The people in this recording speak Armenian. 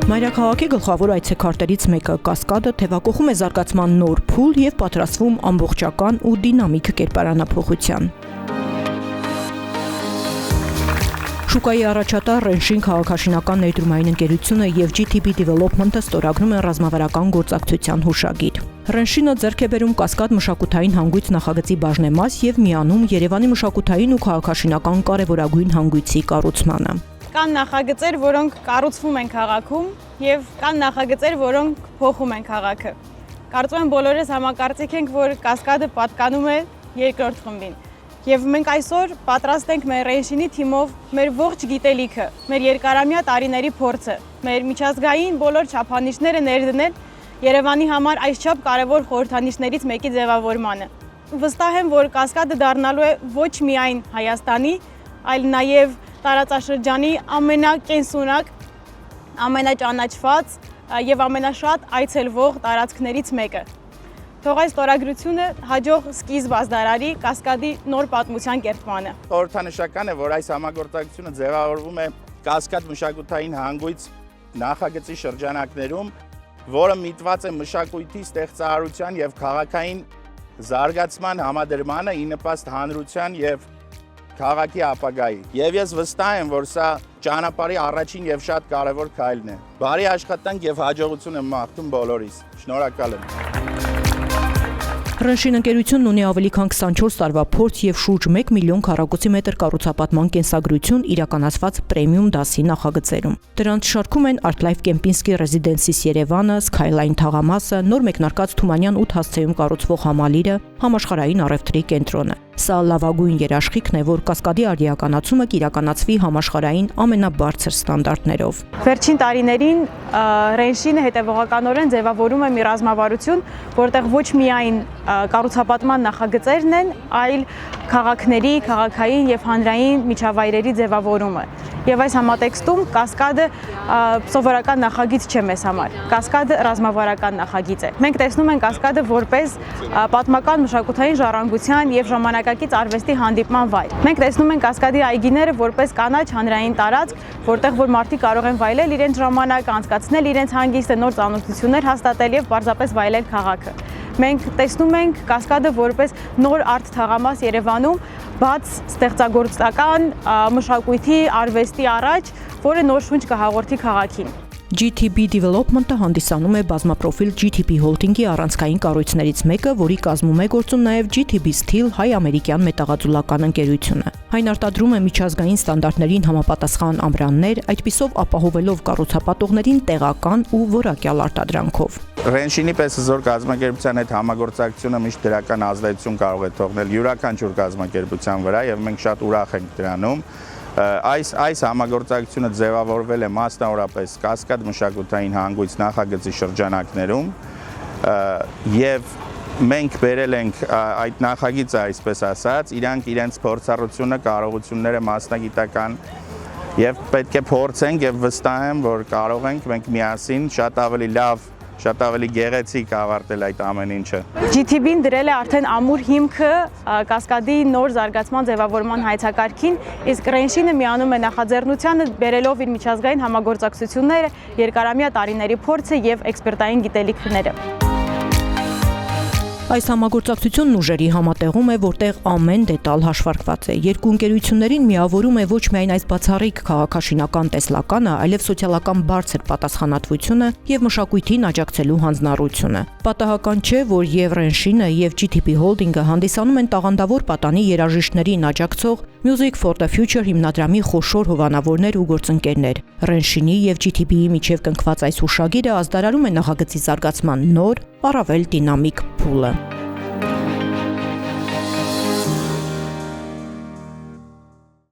Մայրաքաղաքի գլխավոր այցեքարտերից մեկը Կասկադը թևակողում է զարգացման նոր փուլ և պատրաստվում ամբողջական ու դինամիկ կերպարանափոխության։ Շուկայի առաջատար Ռենշին քաղաքաշինական ներդրումային ընկերությունը և GTB Development-ը ստորագրում են ռազմավարական գործակցության հուշագիր։ Ռենշինը ձեռք է բերում Կասկադ մշակութային հանգույց նախագծի բաժնեմաս և միանում Երևանի մշակութային ու քաղաքաշինական կարևորագույն հանգույցի կառուցմանը։ Կան նախագծեր, որոնք կառուցվում են քաղաքում և կան նախագծեր, որոնք փոխում են քաղաքը։ Կարծում եմ բոլորս համակարծիք ենք, որ Կասկադը պատկանում է երկրորդ խմբին։ Եվ մենք այսօր պատրաստ ենք մեր Ռենշինի թիմով մեր ողջ գիտելիքը, մեր երկարամյա տարիների փորձը, մեր միջազգային բոլոր չափանիշները ներդնել Երևանի համար այսչափ կարևոր խորհրդանիշներից մեկի ձևավորմանը։ Վստահ եմ, որ Կասկադը դառնալու է ոչ միայն Հայաստանի, այլ նաև տարածաշրջանի ամենակենսունակ, ամենաճանաչված և ամենաշատ այցելվող տարածքներից մեկը։ Թող այս ստորագրությունը հաջող սկիզբ ազդարարի Կասկադի նոր պատմության կերտմանը։ Խորհրդանշական է, որ այս համագործակցությունը ձևավորվում է Կասկադ մշակութային հանգույց նախագծի շրջանակներում, որը միտված է մշակույթի ստեղծարարության և քաղաքային զարգացման համադրմանը ի նպաստ հանրության և քաղաքի ապագայի։ Եվ ես վստահ եմ, որ սա ճանապարհի առաջին և շատ կարևոր քայլն է։ Բարի աշխատանք և հաջողություն եմ մաղթում բոլորիս։ Շնորհակալ եմ։ Ռենշին ընկերությունն ունի ավելի քան 24 տարվա փորձ և շուրջ 1 միլիոն քառակուսի մետր կառուցապատման կենսագրություն իրականացված պրեմիում դասի նախագծերում։ Դրանց շարքում են Art Life Kempinski Residences Երևանը, Skyline թաղամասը, նոր մեկնարկած Թումանյան 8 հասցեում կառուցվող համալիրը, համաշխարհային առևտրի կենտրոնը։ Սա լավագույն երաշխիքն է, որ Կասկադի արդիականացումը կիրականացվի համաշխարհային ամենաբարձր ստանդարտներով։ Վերջին տարիներին Ռենշինը հետևողականորեն ձևավորում է մի ռազմավարություն, որտեղ ոչ միայն կառուցապատման նախագծերն են, այլ քաղաքների, քաղաքային և հանրային միջավայրերի ձևավորումը։ Եվ այս համատեքստում Կասկադը սովորական նախագիծ չէ մեզ համար։ Կասկադը ռազմավարական նախագիծ է։ Մենք տեսնում ենք Կասկադը որպես պատմական մշակութային ժառանգության և ժամանակակից արվեստի հանդիպման վայր։ Մենք տեսնում ենք Կասկադի այգիները որպես կանաչ հանրային տարածք, որտեղ որ մարդիկ կարող են վայելել իրենց ժամանակը, անցկացնել իրենց հանգիստը, նոր ծանոթություններ հաստատել և պարզապես վայելել քաղաքը։ Մենք տեսնում ենք Կասկադը որպես նոր արտ թաղամաս Երևանում, բաց ստեղծագործական մշակույթի արվեստի առաջ, որը նոր շունչ կհաղորդի քաղաքին։ GTB Development-ը հանդիսանում է բազմապրոֆիլ GTB Holding-ի առանցքային կառույցներից մեկը, որի կազմում է գործում նաև GTB Steel հայ-ամերիկյան մետաղաձուլական ընկերությունը։ Այն արտադրում է միջազգային ստանդարտներին համապատասխան ամրաններ, այդպիսով ապահովելով կառուցապատողներին տեղական ու որակյալ արտադրանքով։ Ռենշինի պես հզոր կազմակերպության հետ համագործակցությունը միշտ դրական ազդեցություն կարող է թողնել յուրաքանչյուր կազմակերպության վրա և մենք շատ ուրախ ենք դրանում։ Այս համագործակցությունը ձևավորվել է մասնավորապես Կասկադ մշակութային հանգույց նախագծի շրջանակներում և մենք բերել ենք այդ նախագիծը, այսպես ասած, իրանք իրենց փորձառությունը, կարողությունները մասնագիտական և պետք է փորձենք և վստահ եմ, որ կարող ենք մենք միասին շատ ավելի լավ, շատ ավելի գեղեցիկ ավարտել այդ ամեն ինչը։ GTB-ն դրել է արդեն ամուր հիմքը Կասկադի նոր զարգացման ձևավորման հայեցակարգին, իսկ Ռենշինը միանում է նախաձեռնությանը, բերելով իր միջազգային համագործակցությունները, երկարամյա տարիների փորձը և էքսպերտային գիտելիքները։ Այս համագործակցությունն ուժերի համատեղում է, որտեղ ամեն դետալ հաշվարկված է։ Երկու ընկերություններին միավորում է ոչ միայն այս բացառիկ քաղաքաշինական տեսլականը, այլև սոցիալական բարձր պատասխանատվությունը և մշակույթին աջակցելու հանձնառությունը։ Պատահական չէ, որ և Ռենշինը և GTB Holding-ը հանդիսանում են տաղանդավոր պատանի երաժիշտներին աջակցող Music for the Future հիմնադրամի խոշոր հովանավորներ ու գործընկերներ։ Ռենշինի և GTB-ի միջև կնքված այս հուշագիրը ազդարարում է նախագծի զարգացման նոր, առավել դինամիկ փուլը։